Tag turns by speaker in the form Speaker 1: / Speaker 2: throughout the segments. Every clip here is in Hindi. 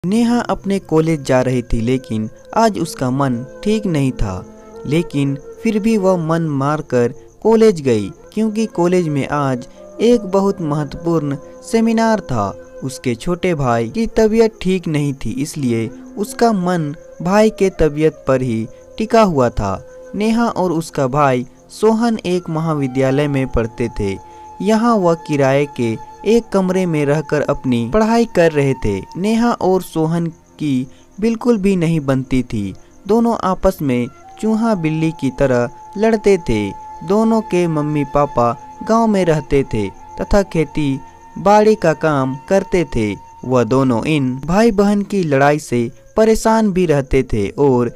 Speaker 1: नेहा अपने कॉलेज जा रही थी, लेकिन आज उसका मन ठीक नहीं था। लेकिन फिर भी वह मन मारकर कॉलेज गई, क्योंकि कॉलेज में आज एक बहुत महत्वपूर्ण सेमिनार था। उसके छोटे भाई की तबीयत ठीक नहीं थी, इसलिए उसका मन भाई के तबीयत पर ही टिका हुआ था। नेहा और उसका भाई सोहन एक महाविद्यालय में पढ़ते थे। यहाँ वह किराए के एक कमरे में रहकर अपनी पढ़ाई कर रहे थे। नेहा और सोहन की बिल्कुल भी नहीं बनती थी। दोनों आपस में चूहा बिल्ली की तरह लड़ते थे। दोनों के मम्मी पापा गांव में रहते थे तथा खेती बाड़ी का काम करते थे। वह दोनों इन भाई बहन की लड़ाई से परेशान भी रहते थे और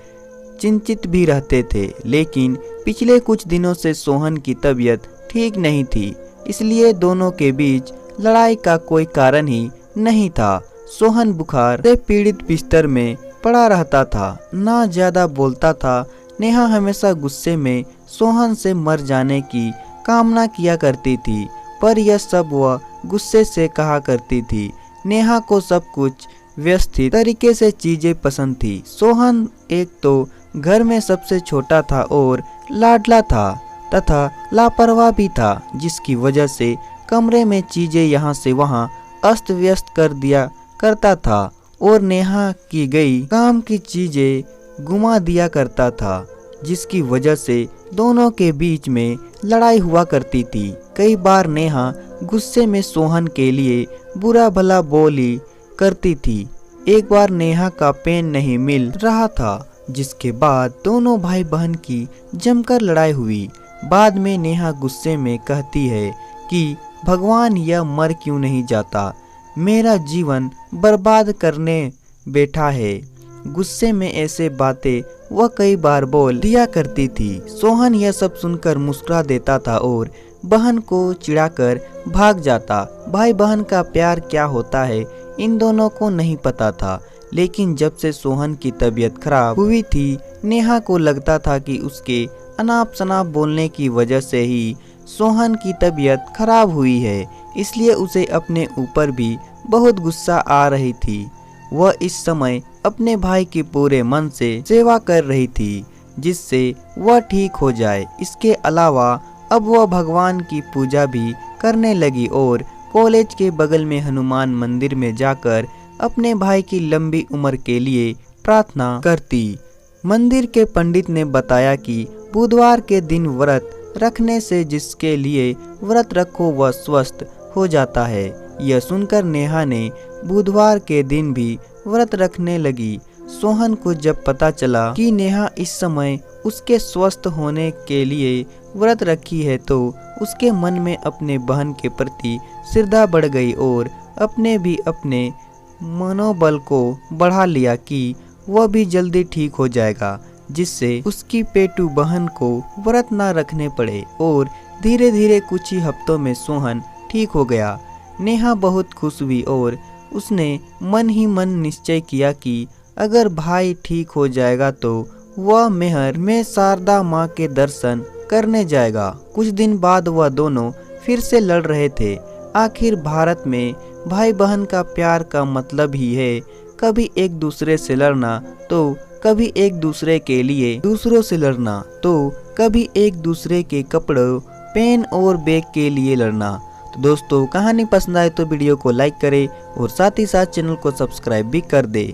Speaker 1: चिंतित भी रहते थे। लेकिन पिछले कुछ दिनों से सोहन की तबीयत ठीक नहीं थी, इसलिए दोनों के बीच लड़ाई का कोई कारण ही नहीं था। सोहन बुखार से पीड़ित बिस्तर में पड़ा रहता था, ना ज्यादा बोलता था। नेहा हमेशा गुस्से में सोहन से मर जाने की कामना किया करती थी, पर यह सब वह गुस्से से कहा करती थी। नेहा को सब कुछ व्यवस्थित तरीके से चीजें पसंद थी। सोहन एक तो घर में सबसे छोटा था और लाडला था तथा लापरवाह भी था, जिसकी वजह से कमरे में चीजें यहाँ से वहाँ अस्त व्यस्त कर दिया करता था और नेहा की गई काम की चीजें घुमा दिया करता था, जिसकी वजह से दोनों के बीच में लड़ाई हुआ करती थी। कई बार नेहा गुस्से में सोहन के लिए बुरा भला बोली करती थी। एक बार नेहा का पेन नहीं मिल रहा था, जिसके बाद दोनों भाई बहन की जमकर लड़ाई हुई। बाद में नेहा गुस्से में कहती है कि भगवान यह मर क्यों नहीं जाता, मेरा जीवन बर्बाद करने बैठा है। गुस्से में ऐसे बातें वह कई बार बोल दिया करती थी। सोहन यह सब सुनकर मुस्कुरा देता था और बहन को चिढ़ाकर भाग जाता। भाई बहन का प्यार क्या होता है इन दोनों को नहीं पता था, लेकिन जब से सोहन की तबीयत खराब हुई थी, नेहा को लगता था कि उसके अनाप शनाप बोलने की वजह से ही सोहन की तबीयत खराब हुई है, इसलिए उसे अपने ऊपर भी बहुत गुस्सा आ रही थी। वह इस समय अपने भाई की पूरे मन से सेवा कर रही थी, जिससे वह ठीक हो जाए। इसके अलावा अब वह भगवान की पूजा भी करने लगी और कॉलेज के बगल में हनुमान मंदिर में जाकर अपने भाई की लंबी उम्र के लिए प्रार्थना करती। मंदिर के पंडित ने बताया कि बुधवार के दिन व्रत रखने से जिसके लिए व्रत रखो वह स्वस्थ हो जाता है। यह सुनकर नेहा ने बुधवार के दिन भी व्रत रखने लगी। सोहन को जब पता चला कि नेहा इस समय उसके स्वस्थ होने के लिए व्रत रखी है, तो उसके मन में अपने बहन के प्रति श्रद्धा बढ़ गई और अपने भी अपने मनोबल को बढ़ा लिया कि वह भी जल्दी ठीक हो जाएगा, जिससे उसकी पेटू बहन को व्रत न रखने पड़े। और धीरे धीरे कुछ ही हफ्तों में सोहन ठीक हो गया। नेहा बहुत खुश हुई और उसने मन ही मन निश्चय किया कि अगर भाई ठीक हो जाएगा तो वह मेहर में शारदा माँ के दर्शन करने जाएगा। कुछ दिन बाद वह दोनों फिर से लड़ रहे थे। आखिर भारत में भाई बहन का प्यार का मतलब ही है कभी एक दूसरे से लड़ना, तो कभी एक दूसरे के लिए दूसरों से लड़ना, तो कभी एक दूसरे के कपड़ों, पेन और बैग के लिए लड़ना। तो दोस्तों, कहानी पसंद आए तो वीडियो को लाइक करें और साथ ही साथ चैनल को सब्सक्राइब भी कर दे।